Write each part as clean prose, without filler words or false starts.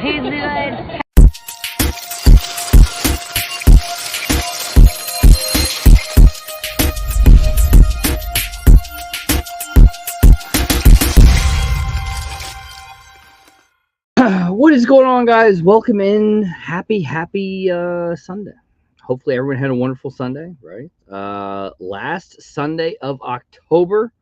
He's good. What is going on, guys? Welcome in. Happy Sunday. Hopefully everyone had a wonderful Sunday, right? Last Sunday of October,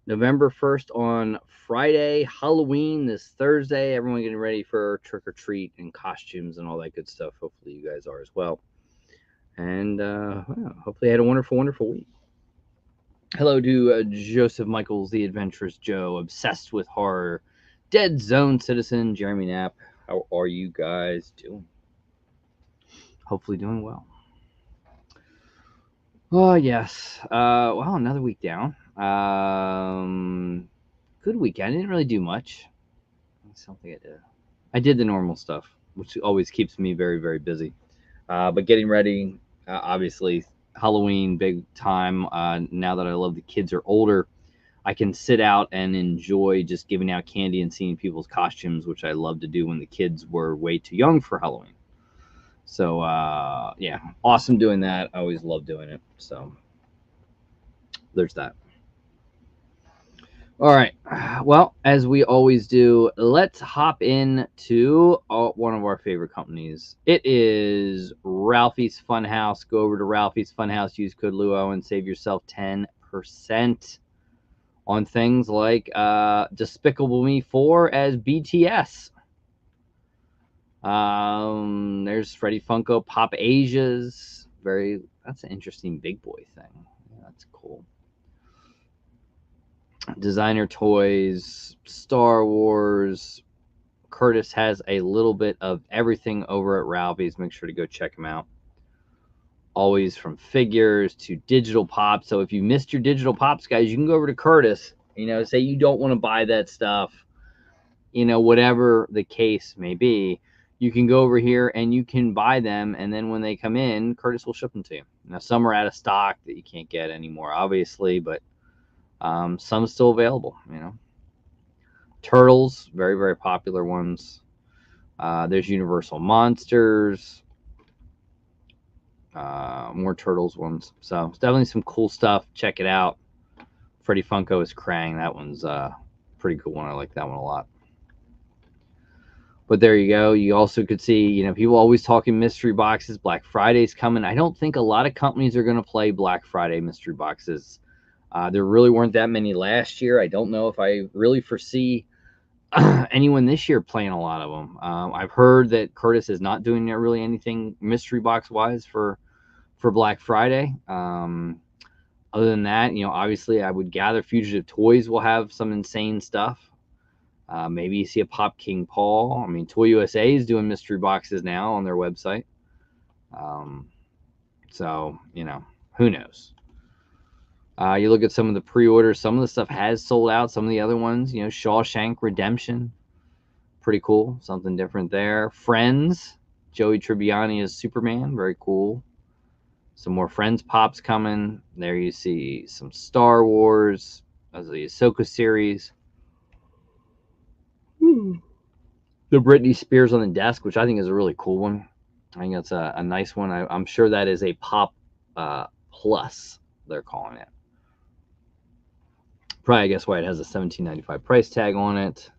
November 1st on Friday, Halloween this Thursday. Everyone getting ready for trick or treat and costumes and all that good stuff. Hopefully you guys are as well. And hopefully you had a wonderful week. Hello to Joseph Michaels, the Adventurous Joe, Obsessed with Horror, Dead Zone Citizen, Jeremy Knapp. How are you guys doing? Hopefully doing well. Oh, yes. Well, another week down. Good weekend. I didn't really do much. Something I did. I did the normal stuff, which always keeps me very, very busy. But getting ready, obviously, Halloween, big time. Now that I love the kids are older, I can sit out and enjoy just giving out candy and seeing people's costumes, which I loved to do when the kids were way too young for Halloween. So, yeah, awesome doing that. I always love doing it. So, there's that. All right. Well, as we always do, let's hop in to one of our favorite companies. It is Ralphie's Funhouse. Go over to Ralphie's Funhouse, use code Luau, and save yourself 10% on things like Despicable Me 4 as BTS. There's Freddy Funko Pop Asia's. That's an interesting big boy thing. Yeah, that's cool. Designer toys, Star Wars. Curtis has a little bit of everything over at Ralphie's. Make sure to go check them out. Always from figures to digital pops. So if you missed your digital pops, guys, you can go over to Curtis. Say you don't want to buy that stuff. Whatever the case may be, you can go over here and you can buy them. And then when they come in, Curtis will ship them to you. Now, some are out of stock that you can't get anymore, obviously, but some still available. Turtles, very, very popular ones. There's Universal Monsters. More Turtles ones. So it's definitely some cool stuff. Check it out. Freddy Funko is Krang. That one's pretty cool one. I like that one a lot. But there you go. You also could see, people always talking mystery boxes. Black Friday's coming. I don't think a lot of companies are going to play Black Friday mystery boxes. There really weren't that many last year. I don't know if I really foresee anyone this year playing a lot of them. I've heard that Curtis is not doing really anything mystery box wise for Black Friday. Other than that, obviously I would gather Fugitive Toys will have some insane stuff. Maybe you see a Pop King Paul. I mean, Toy USA is doing mystery boxes now on their website. So, who knows? You look at some of the pre-orders. Some of the stuff has sold out. Some of the other ones, Shawshank Redemption. Pretty cool. Something different there. Friends. Joey Tribbiani as Superman. Very cool. Some more Friends pops coming. There you see some Star Wars. As the Ahsoka series. The Britney Spears on the desk, which I think is a really cool one. I think that's a nice one. I'm sure that is a Pop Plus, they're calling it. Probably, I guess, why it has a $17.95 price tag on it.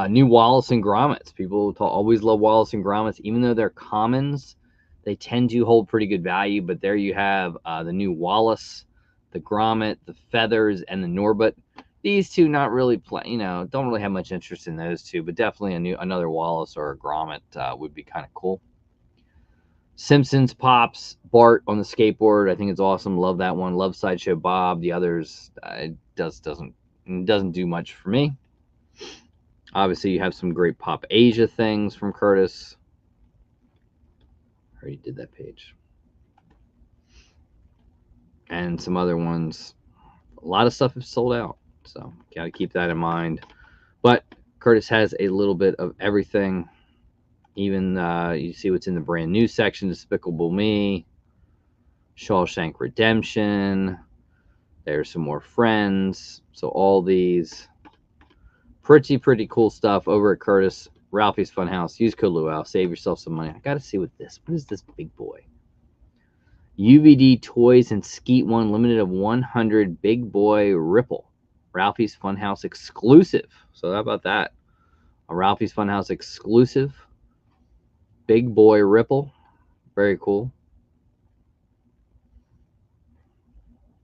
New Wallace and Grommets. People always love Wallace and Grommets. Even though they're commons, they tend to hold pretty good value. But there you have the new Wallace, the Grommet, the Feathers, and the Norbit. These two not really don't really have much interest in those two, but definitely another Wallace or a Grommet would be kind of cool. Simpsons Pops, Bart on the skateboard. I think it's awesome. Love that one. Love Sideshow Bob. The others, it doesn't do much for me. Obviously, you have some great Pop Asia things from Curtis. I already did that page. And some other ones. A lot of stuff is sold out. So, got to keep that in mind. But Curtis has a little bit of everything. Even you see what's in the brand new section. Despicable Me. Shawshank Redemption. There's some more Friends. So all these pretty cool stuff over at Curtis. Ralphie's Funhouse. Use code Luau. Save yourself some money. I got to see what is this big boy? UVD Toys and Skeet One limited of 100 Big Boy Ripple. Ralphie's Funhouse exclusive. So how about that? A Ralphie's Funhouse exclusive. Big Boy Ripple. Very cool.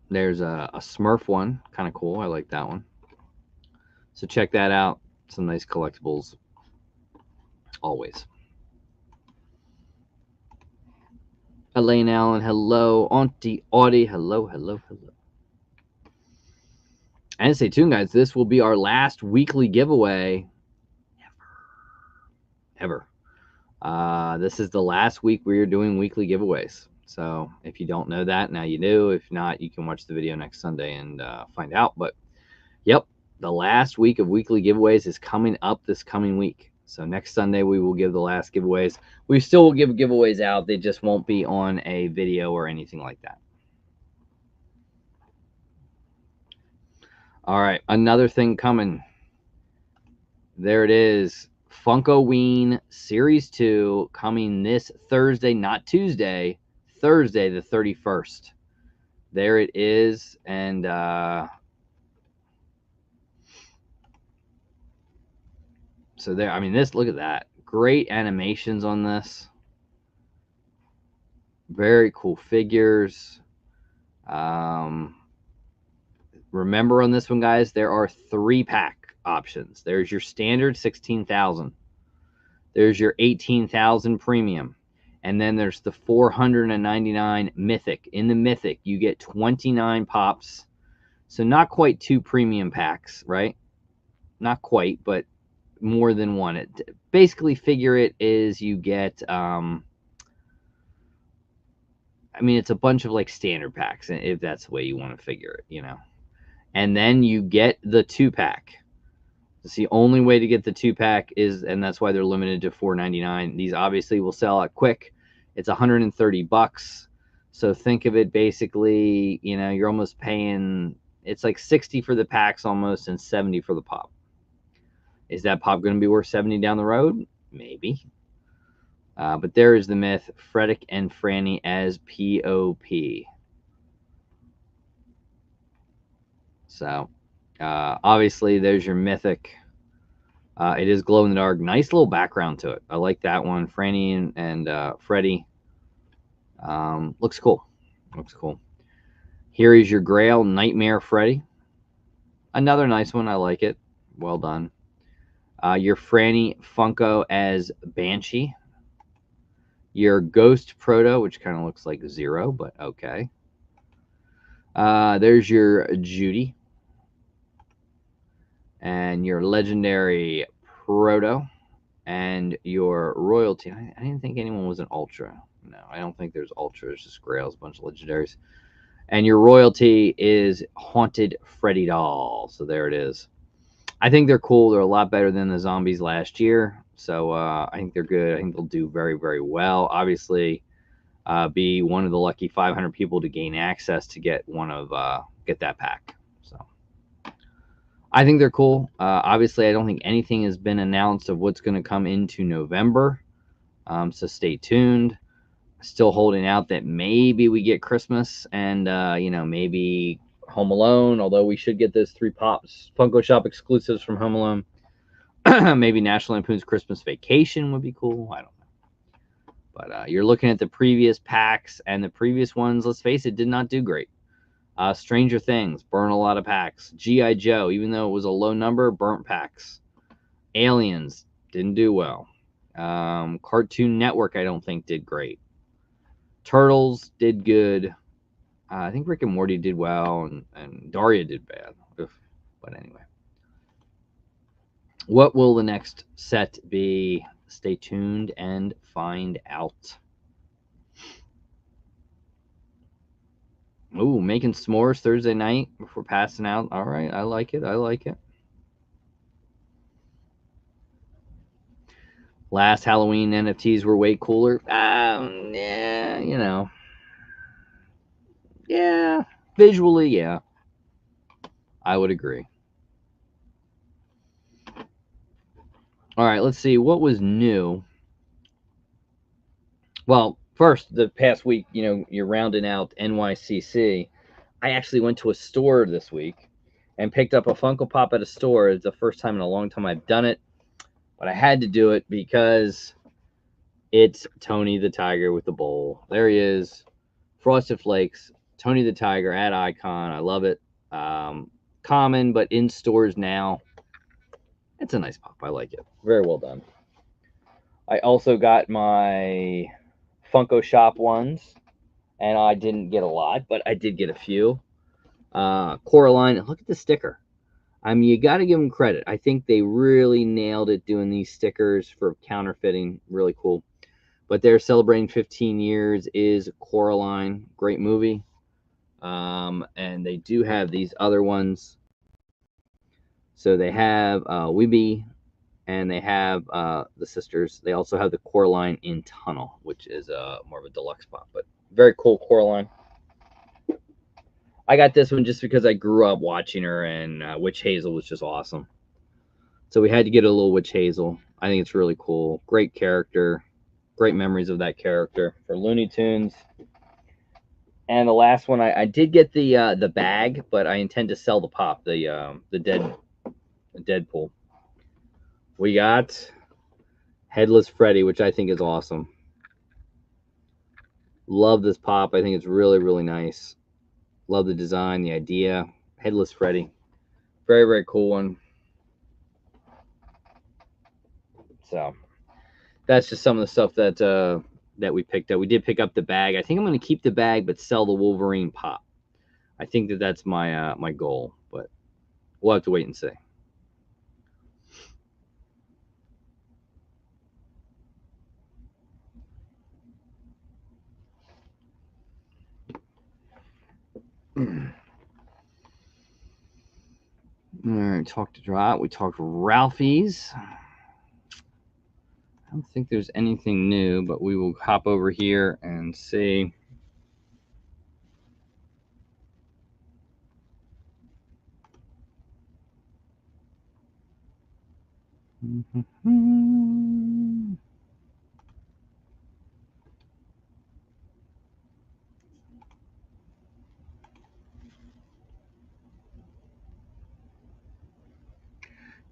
There's a Smurf one. Kind of cool. I like that one. So check that out. Some nice collectibles. Always. Elaine Allen, hello. Auntie Audie, hello, hello, hello. And stay tuned, guys. This will be our last weekly giveaway ever. This is the last week we are doing weekly giveaways. So if you don't know that, now you do. If not, you can watch the video next Sunday and find out. But yep, the last week of weekly giveaways is coming up this coming week. So next Sunday, we will give the last giveaways. We still will give giveaways out. They just won't be on a video or anything like that. All right, another thing coming. There it is. Funkoween Series 2 coming this Thursday, not Tuesday, Thursday the 31st. There it is. And so there, I mean, look at that. Great animations on this. Very cool figures. Remember on this one, guys, there are 3-pack options. There's your standard 16,000. There's your 18,000 premium. And then there's the 499 mythic. In the mythic, you get 29 pops. So not quite 2 premium packs, right? Not quite, but more than one. Basically, figure it is you get, I mean, it's a bunch of like standard packs, if that's the way you want to figure it, you know. And then you get the 2-pack. It's the only way to get the 2-pack is, and that's why they're limited to $4.99. These obviously will sell out quick. It's $130. So think of it basically, you know, you're almost paying, it's like 60 for the packs almost and 70 for the pop. Is that pop going to be worth 70 down the road? Maybe. But there is the myth, Freddick and Franny as POP. So, obviously, there's your mythic. It is glow in the dark. Nice little background to it. I like that one. Franny and Freddy. Looks cool. Looks cool. Here is your Grail Nightmare Freddy. Another nice one. I like it. Well done. Your Franny Funko as Banshee. Your Ghost Proto, which kind of looks like Zero, but okay. There's your Judy. And your Legendary Proto. And your Royalty. I didn't think anyone was an Ultra. No, I don't think there's Ultra. There's just Grails, a bunch of Legendaries. And your Royalty is Haunted Freddy Doll. So there it is. I think they're cool. They're a lot better than the zombies last year. So I think they're good. I think they'll do very, very well. Obviously, be one of the lucky 500 people to gain access to get get that pack. So I think they're cool. Obviously, I don't think anything has been announced of what's going to come into November. So stay tuned. Still holding out that maybe we get Christmas and, you know, maybe Home Alone, although we should get those 3 pops Funko Shop exclusives from Home Alone. Maybe National Lampoon's Christmas Vacation would be cool. I don't know. But you're looking at the previous packs, and the previous ones, let's face it, did not do great. Stranger Things, burn a lot of packs. G.I. Joe, even though it was a low number, burnt packs. Aliens, didn't do well. Cartoon Network, I don't think, did great. Turtles did good. I think Rick and Morty did well, and Daria did bad. But anyway. What will the next set be? Stay tuned and find out. Ooh, making s'mores Thursday night before passing out. All right, I like it. I like it. Last Halloween NFTs were way cooler. Yeah, you know. Yeah, visually, yeah. I would agree. All right, let's see what was new. Well, first, the past week, you're rounding out NYCC. I actually went to a store this week and picked up a Funko Pop at a store. It's the first time in a long time I've done it, but I had to do it because it's Tony the Tiger with the bowl. There he is, Frosted Flakes, Tony the Tiger at Icon. I love it. Common, but in stores now. It's a nice pop. I like it. Very well done. I also got my Funko Shop ones, and I didn't get a lot, but I did get a few. Coraline, look at the sticker. I mean, you got to give them credit. I think they really nailed it doing these stickers for counterfeiting. Really cool. But they're celebrating 15 years is Coraline. Great movie. And they do have these other ones. So they have Weeby, and they have the sisters. They also have the Coraline in Tunnel, which is more of a deluxe pop, but very cool Coraline. I got this one just because I grew up watching her, and Witch Hazel was just awesome. So we had to get a little Witch Hazel. I think it's really cool. Great character. Great memories of that character for Looney Tunes. And the last one, I did get the bag, but I intend to sell the pop, the Deadpool. We got Headless Freddy, which I think is awesome. Love this pop. I think it's really, really nice. Love the design, the idea. Headless Freddy. Very, very cool one. So that's just some of the stuff that we picked up. We did pick up the bag. I think I'm going to keep the bag but sell the Wolverine pop. I think that's my my goal, but we'll have to wait and see. All right, talked to Drop. We talked Ralphie's. I don't think there's anything new, but we will hop over here and see.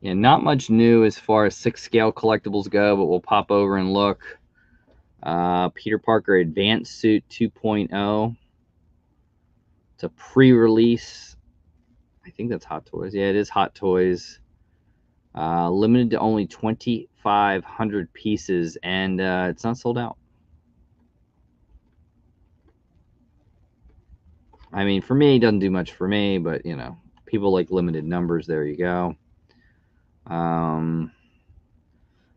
Yeah, not much new as far as 6 scale collectibles go, but we'll pop over and look. Peter Parker Advanced Suit 2.0. It's a pre-release. I think that's Hot Toys. Yeah, it is Hot Toys. Limited to only 2,500 pieces, and it's not sold out. I mean, for me, it doesn't do much for me, but, people like limited numbers. There you go.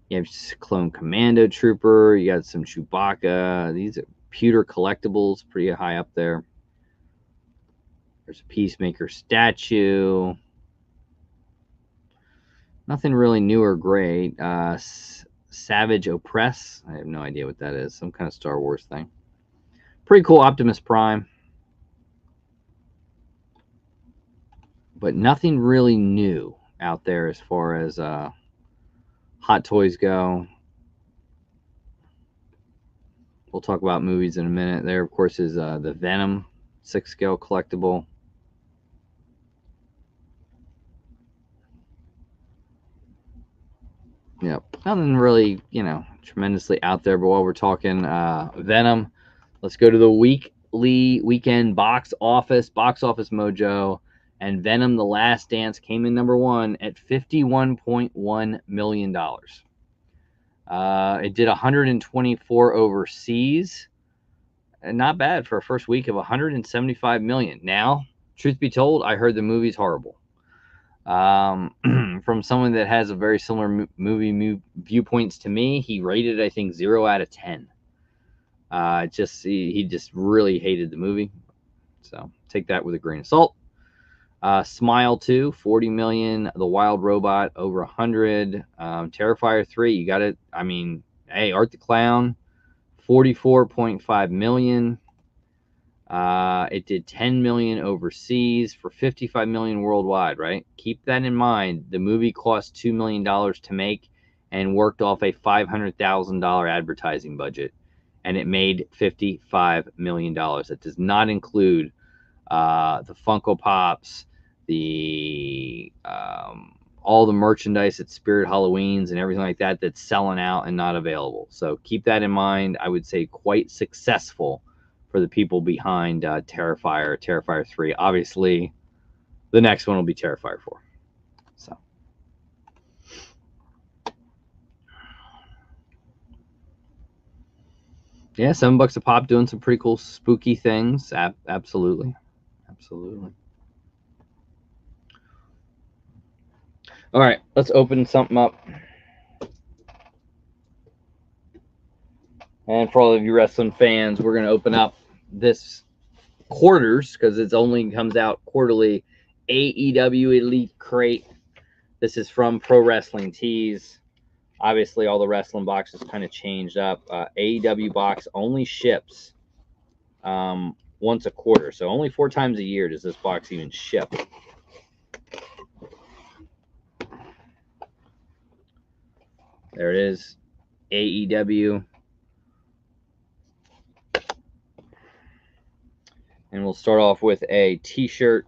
You have Clone Commando Trooper. You got some Chewbacca. These are pewter collectibles, pretty high up there. There's a Peacemaker statue. Nothing really new or great. Savage Oppress. I have no idea what that is. Some kind of Star Wars thing. Pretty cool Optimus Prime. But nothing really new out there as far as Hot Toys go. We'll talk about movies in a minute. There, of course, is the Venom 6 scale collectible. Yep. Nothing really, tremendously out there. But while we're talking Venom, let's go to the weekend box office mojo. And Venom: The Last Dance came in #1 at $51.1 million. It did 124 overseas. And not bad for a first week of 175 million. Now, truth be told, I heard the movie's horrible. From someone that has a very similar movie viewpoints to me, he rated, I think, 0 out of 10. He just really hated the movie. So take that with a grain of salt. Smile 2, 40 million. The Wild Robot, over 100. Terrifier 3, you got it. I mean, hey, Art the Clown, 44.5 million. It did 10 million overseas for 55 million worldwide, right? Keep that in mind. The movie cost $2 million to make, and worked off a $500,000 advertising budget, and it made $55 million. That does not include the Funko Pops, the all the merchandise at Spirit Halloweens and everything like that that's selling out and not available. So keep that in mind. I would say quite successful for the people behind Terrifier, Terrifier 3. Obviously, the next one will be Terrifier 4. So. Yeah, $7 a pop, doing some pretty cool spooky things. Absolutely. Absolutely. All right, let's open something up. And for all of you wrestling fans, we're going to open up this quarters, because it only comes out quarterly, AEW Elite Crate. This is from Pro Wrestling Tees. Obviously, all the wrestling boxes kind of changed up. AEW box only ships once a quarter. So only 4 times a year does this box even ship. There it is, AEW. And we'll start off with a t-shirt.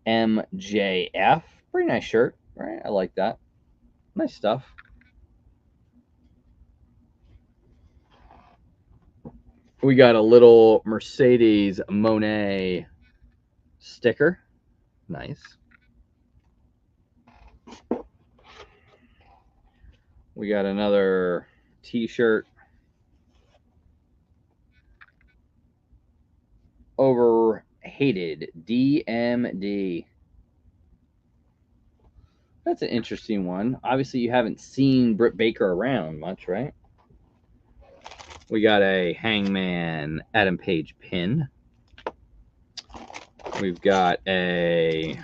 MJF. Pretty nice shirt, right? I like that. Nice stuff. We got a little Mercedes Monet sticker. Nice. We got another t-shirt. Overhated DMD. That's an interesting one. Obviously, you haven't seen Britt Baker around much, right? We got a Hangman Adam Page pin. We've got a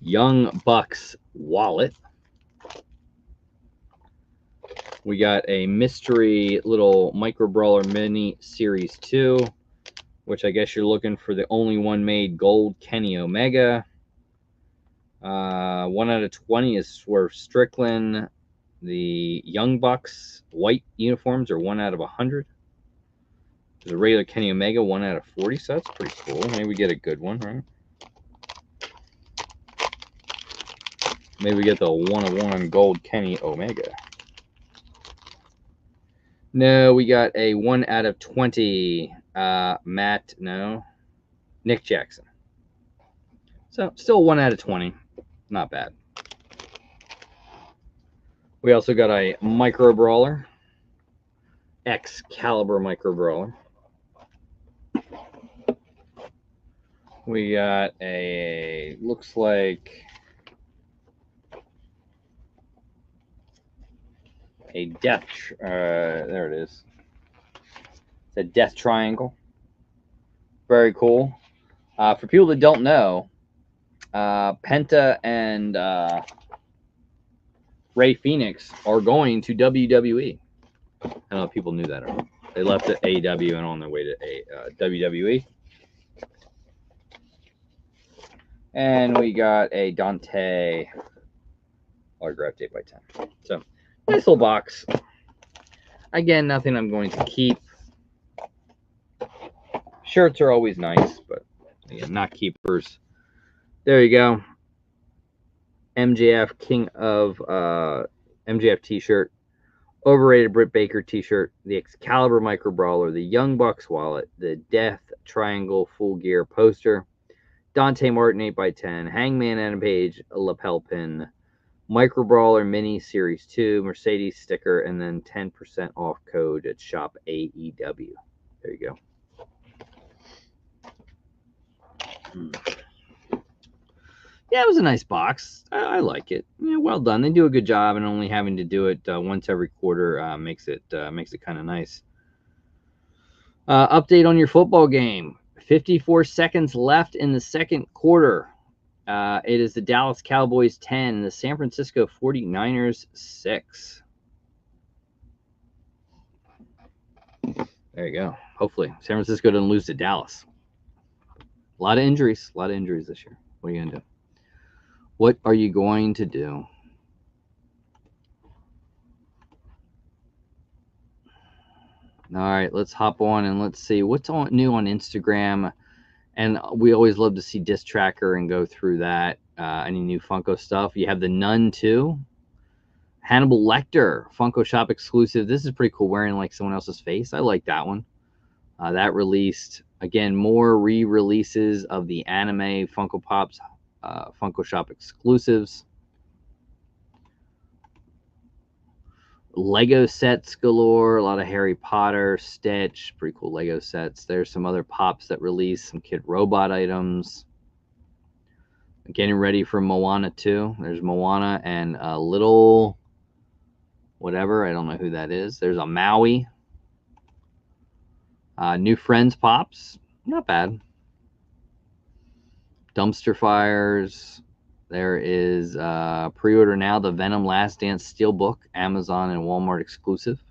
Young Bucks wallet. We got a mystery little Micro Brawler Mini Series 2, which I guess you're looking for the only one made gold Kenny Omega. 1 out of 20 is Swerve Strickland. The Young Bucks white uniforms are 1 out of 100. There's a regular Kenny Omega, 1 out of 40, so that's pretty cool. Maybe we get a good one, right? Maybe we get the 1 of 1 gold Kenny Omega. No, we got a 1 out of 20 Nick Jackson. So still 1 out of 20. Not bad. We also got a Micro Brawler. Excalibur Micro Brawler. We got a, looks like a death, there it is. It's a death triangle. Very cool. For people that don't know, Penta and Rey Fenix are going to WWE. I don't know if people knew that or not. They left at AEW and on their way to WWE. And we got a Dante autographed 8x10. So, nice little box. Again, nothing I'm going to keep. Shirts are always nice, but again, not keepers. There you go. MJF King of MJF t-shirt. Overrated Britt Baker t-shirt. The Excalibur Micro Brawler. The Young Bucks wallet. The Death Triangle Full Gear poster. Dante Martin 8x10. Hangman Adam Page lapel pin. Micro Brawler Mini Series 2. Mercedes sticker. And then 10% off code at Shop AEW. There you go. Yeah, it was a nice box. I like it. Yeah, well done. They do a good job, and only having to do it once every quarter makes it kind of nice. Update on your football game. 54 seconds left in the second quarter. It is the Dallas Cowboys 10 and the San Francisco 49ers 6. There you go. Hopefully, San Francisco doesn't lose to Dallas. A lot of injuries this year. What are you going to do? What are you going to do? All right, let's hop on and let's see what's new on Instagram. And we always love to see Disc Tracker and go through that. Any new Funko stuff? You have the Nun 2. Hannibal Lecter, Funko Shop exclusive. This is pretty cool, wearing like someone else's face. I like that one. That released. Again, more re-releases of the anime Funko Pops, Funko Shop exclusives. Lego sets galore, a lot of Harry Potter, Stitch, pretty cool Lego sets. There's some other Pops that release, some Kid Robot items. Getting ready for Moana 2. There's Moana and a little whatever, I don't know who that is. There's a Maui. New Friends Pops, not bad. Dumpster Fires. There is pre-order now, the Venom Last Dance Steelbook, Amazon and Walmart exclusive,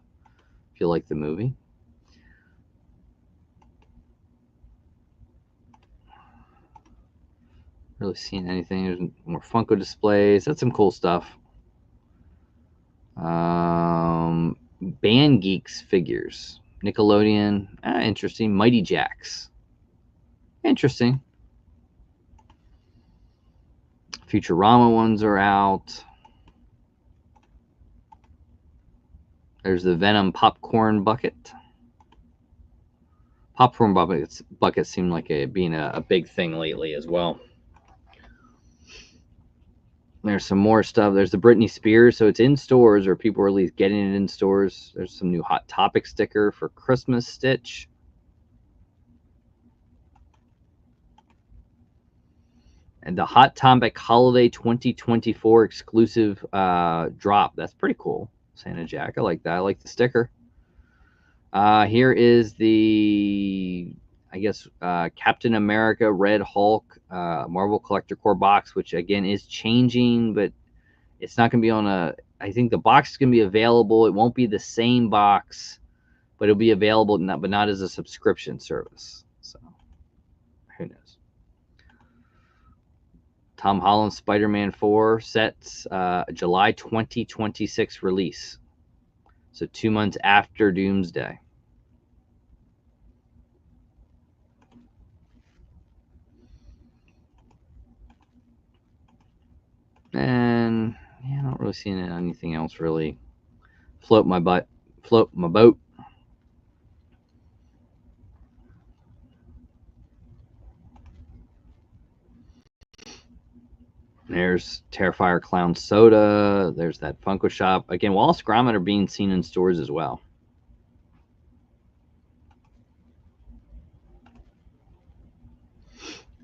if you like the movie. Really seeing anything. There's more Funko displays. That's some cool stuff. Band Geeks figures. Nickelodeon. Interesting. Mighty Jacks. Interesting. Futurama ones are out. There's the Venom popcorn bucket. Popcorn buckets seem like being a big thing lately as well. There's some more stuff. There's the Britney Spears, so it's in stores, or people are at least getting it in stores. There's some new Hot Topic sticker for Christmas Stitch. And the Hot Topic Holiday 2024 exclusive drop. That's pretty cool. Santa Jack, I like that. I like the sticker. Here is the, I guess, Captain America Red Hulk Marvel Collector Core box, which again is changing, but it's not going to be on a, I think the box is going to be available. It won't be the same box, but it'll be available, but not as a subscription service. So who knows? Tom Holland Spider-Man 4 sets July 2026 release. So 2 months after Doomsday. And yeah, I'm not really seeing anything else really float my boat. There's Terrifier Clown Soda. There's that Funko Shop. Again, Wallace Gromit are being seen in stores as well.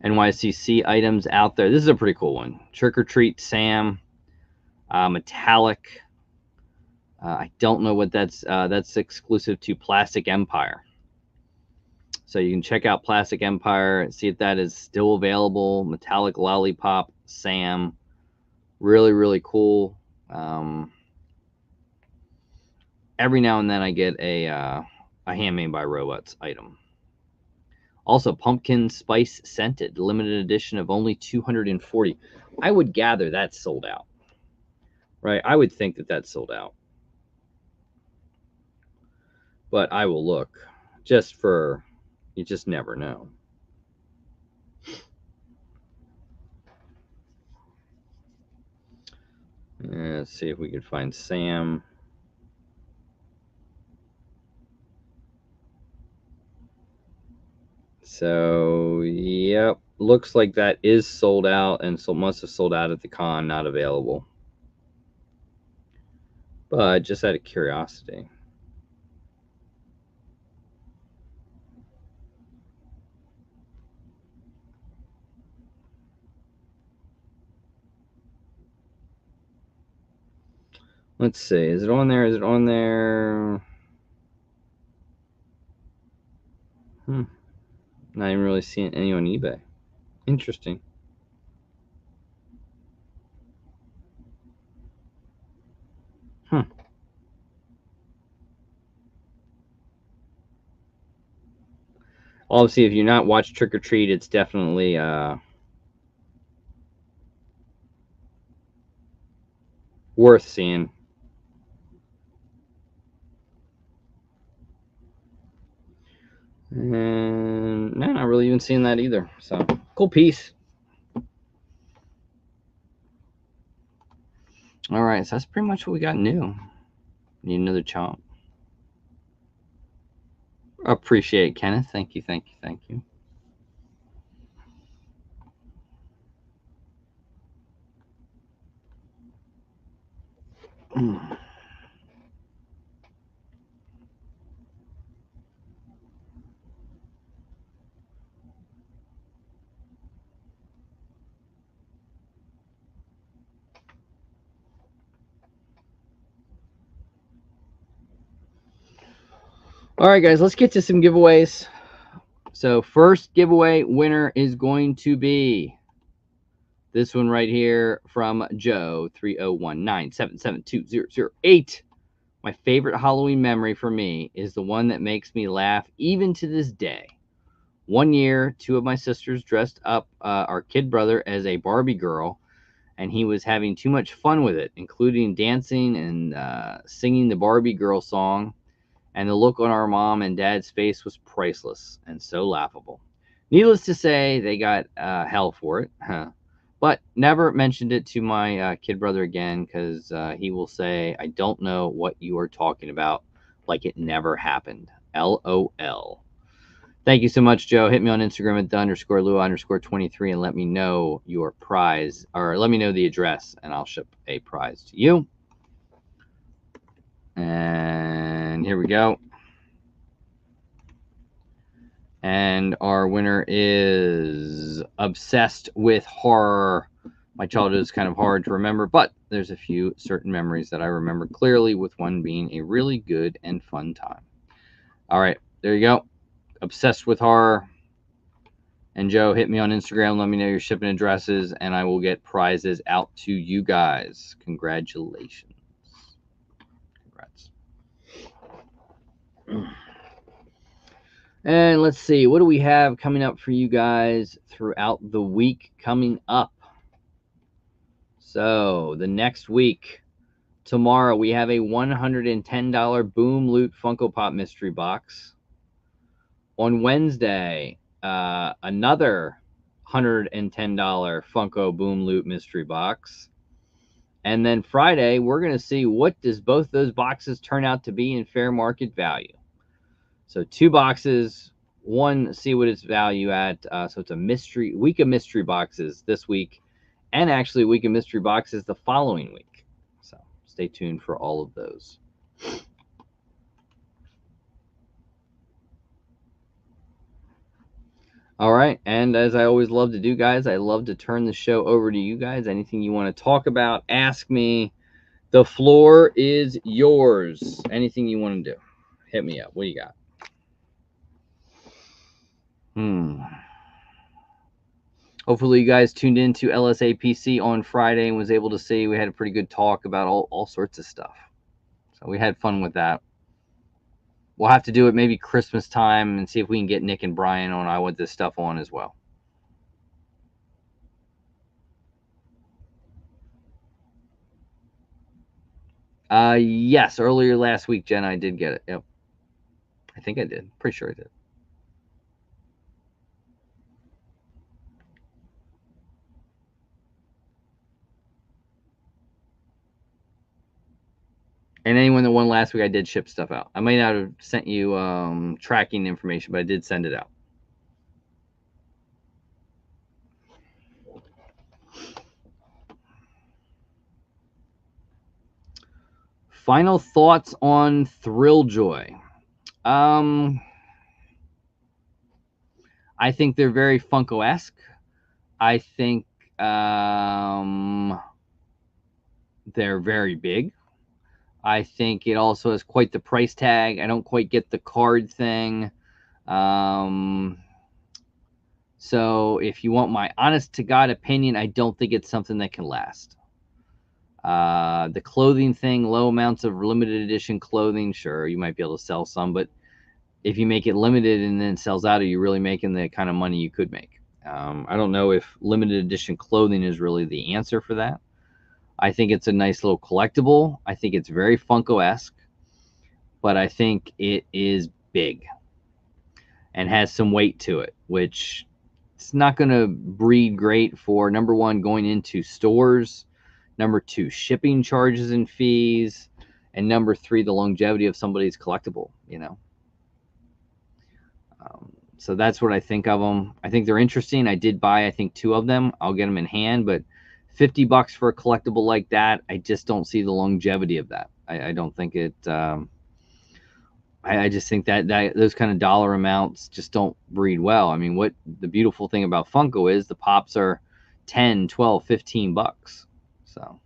NYCC items out there. This is a pretty cool one. Trick or Treat Sam. Metallic. I don't know what that's exclusive to Plastic Empire. So you can check out Plastic Empire and see if that is still available. Metallic Lollipop Sam. Really, really cool. Every now and then I get a Handmade by Robots item. Also, Pumpkin Spice Scented, limited edition of only 240. I would gather that's sold out. Right? I would think that that's sold out. But I will look. Just for, you just never know. Let's see if we can find Sam. So, yep. Looks like that is sold out, and so must have sold out at the con, not available. But just out of curiosity. Let's see. Is it on there? Is it on there? Not even really seeing any on eBay. Interesting. Obviously, if you're not watched Trick or Treat, it's definitely Worth seeing. And no, not really even seeing that either. So cool piece. All right, so that's pretty much what we got new. Need another chomp. Appreciate it, Kenneth. Thank you, thank you, thank you. All right, guys, let's get to some giveaways. So first giveaway winner is going to be this one right here from Joe 3019772008. My favorite Halloween memory for me is the one that makes me laugh even to this day. One year, two of my sisters dressed up our kid brother as a Barbie girl, and he was having too much fun with it, including dancing and singing the Barbie girl song. And the look on our mom and dad's face was priceless and so laughable. Needless to say, they got hell for it. But never mentioned it to my kid brother again because he will say, I don't know what you are talking about, like it never happened. LOL. Thank you so much, Joe. Hit me on Instagram at the_Luau_23 and let me know your prize, or let me know the address, and I'll ship a prize to you. And here we go. And our winner is Obsessed with Horror. My childhood is kind of hard to remember, but there's a few certain memories that I remember clearly, with one being a really good and fun time. All right, there you go. Obsessed with Horror. And Joe, hit me on Instagram. Let me know your shipping addresses, and I will get prizes out to you guys. Congratulations. Congrats. And let's see, what do we have coming up for you guys throughout the week coming up? So the next week, tomorrow, we have a $110 Boom Loot Funko Pop mystery box. On Wednesday, another $110 Funko Boom Loot mystery box. And then Friday, we're going to see what does both those boxes turn out to be in fair market value. So 2 boxes, one, see what its value at. So it's a week of mystery boxes this week, and actually week of mystery boxes the following week. So stay tuned for all of those. All right, and as I always love to do, guys, I love to turn the show over to you guys. Anything you want to talk about, ask me. The floor is yours. Anything you want to do, hit me up. What do you got? Hopefully you guys tuned in to LSAPC on Friday and was able to see we had a pretty good talk about all sorts of stuff. So we had fun with that. We'll have to do it maybe Christmas time and see if we can get Nick and Brian on I Want This Stuff on as well. Yes, earlier last week, Jen, I did get it. Yep. I think I did. Pretty sure I did. And anyone that won last week, I did ship stuff out. I might not have sent you tracking information, but I did send it out. Final thoughts on Thrilljoy. I think they're very Funko-esque. I think they're very big. I think it also has quite the price tag. I don't quite get the card thing. So if you want my honest to God opinion, I don't think it's something that can last. The clothing thing, low amounts of limited edition clothing, sure, you might be able to sell some, but if you make it limited and then it sells out, are you really making the kind of money you could make? I don't know if limited edition clothing is really the answer for that. I think it's a nice little collectible. I think it's very Funko-esque, but I think it is big and has some weight to it, which it's not going to breed great for, number one, going into stores, number two, shipping charges and fees, and number three, the longevity of somebody's collectible, you know. So that's what I think of them. I think they're interesting. I did buy, I think, 2 of them. I'll get them in hand, but $50 for a collectible like that, I just don't see the longevity of that. I don't think it. I just think that those kind of dollar amounts just don't breed well. I mean, what the beautiful thing about Funko is the pops are 10, 12, $15. So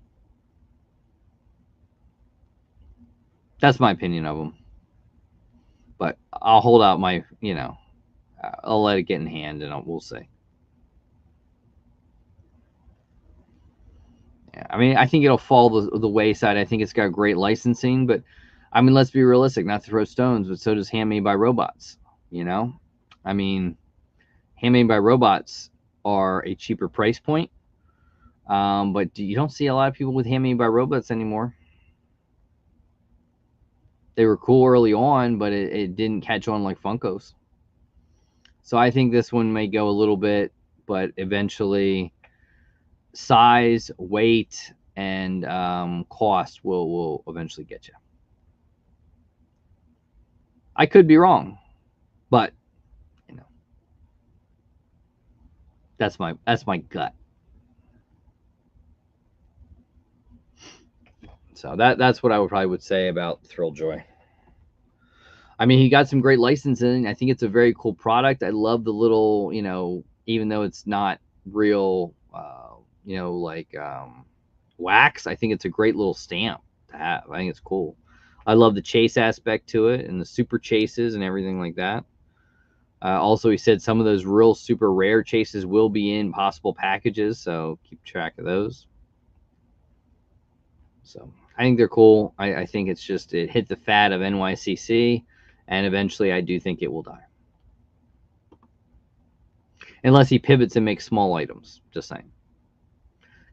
that's my opinion of them. But I'll hold out my, you know, I'll let it get in hand and we'll see. Yeah, I mean, I think it'll fall the wayside. I think it's got great licensing, but I mean, let's be realistic, not to throw stones, but so does Handmade by Robots, you know? I mean, Handmade by Robots are a cheaper price point, but you don't see a lot of people with Handmade by Robots anymore. They were cool early on, but it didn't catch on like Funko's. So I think this one may go a little bit, but eventually size, weight, and cost will eventually get you. I could be wrong, but you know, that's my gut. So that's what I would say about Thrilljoy. I mean, he got some great licensing. I think it's a very cool product. I love the little, you know, even though it's not real, you know, like wax. I think it's a great little stamp to have. I think it's cool. I love the chase aspect to it and the super chases and everything like that. Also, he said some of those real super rare chases will be in possible packages, so keep track of those. So I think they're cool. I think it's just it hit the fad of NYCC, and eventually I do think it will die. Unless he pivots and makes small items, just saying.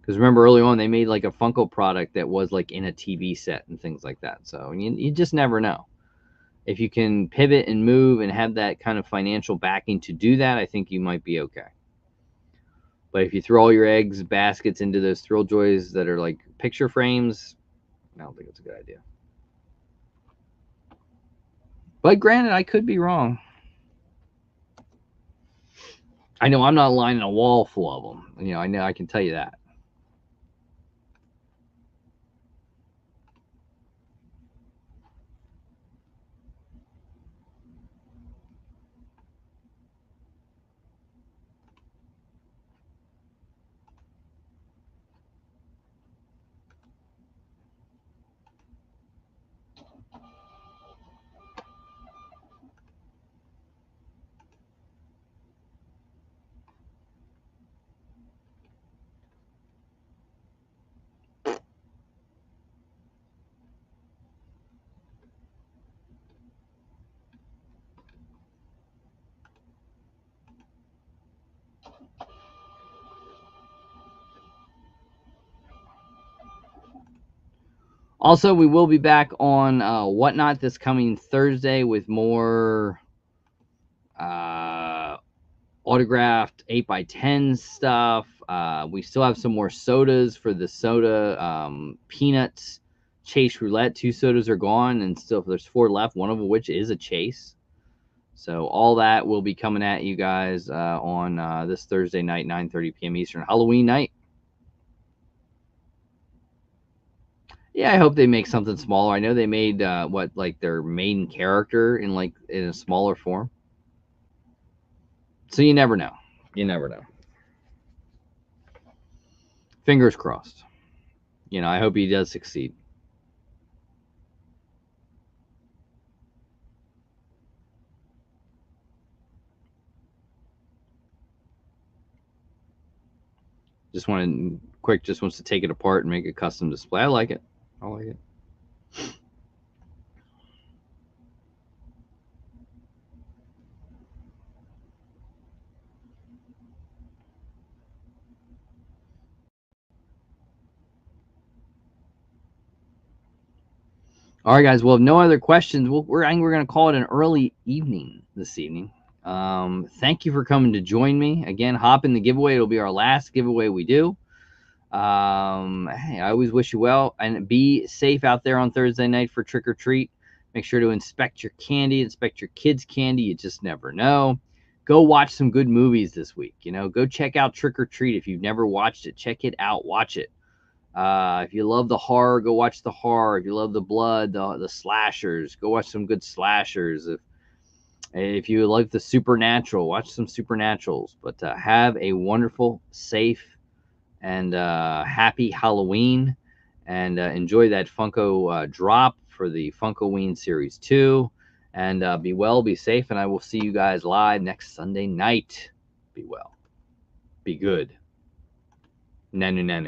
Because remember early on they made like a Funko product that was like in a TV set and things like that. So you just never know. If you can pivot and move and have that kind of financial backing to do that, I think you might be okay. But if you throw all your eggs baskets into those Thrilljoys that are like picture frames, I don't think it's a good idea. But granted, I could be wrong. I know I'm not lining a wall full of them. You know, I know I can tell you that. Also, we will be back on Whatnot this coming Thursday with more autographed 8x10 stuff. We still have some more sodas for the soda peanuts chase roulette. 2 sodas are gone, and still there's 4 left, one of which is a chase. So all that will be coming at you guys on this Thursday night, 9:30 p.m. Eastern, Halloween night. Yeah, I hope they make something smaller. I know they made what, like their main character in a smaller form. So you never know. You never know. Fingers crossed. You know, I hope he does succeed. Just wants to take it apart and make a custom display. I like it. I like it. All right, guys. Well, if no other questions, I think we're going to call it an early evening this evening. Thank you for coming to join me. Again, hop in the giveaway. It'll be our last giveaway we do. Hey, I always wish you well. And be safe out there on Thursday night for trick or treat. Make sure to inspect your candy, inspect your kids' candy. You just never know. Go watch some good movies this week. Go check out Trick or Treat. If you've never watched it, check it out. Watch it. If you love the horror, go watch the horror. If you love the blood, the slashers, go watch some good slashers. If you like the supernatural, watch some supernaturals. But have a wonderful, safe, and happy Halloween. And enjoy that Funko drop for the Funkoween Series 2. And be well, be safe, and I will see you guys live next Sunday night. Be well. Be good. Nanu nanu.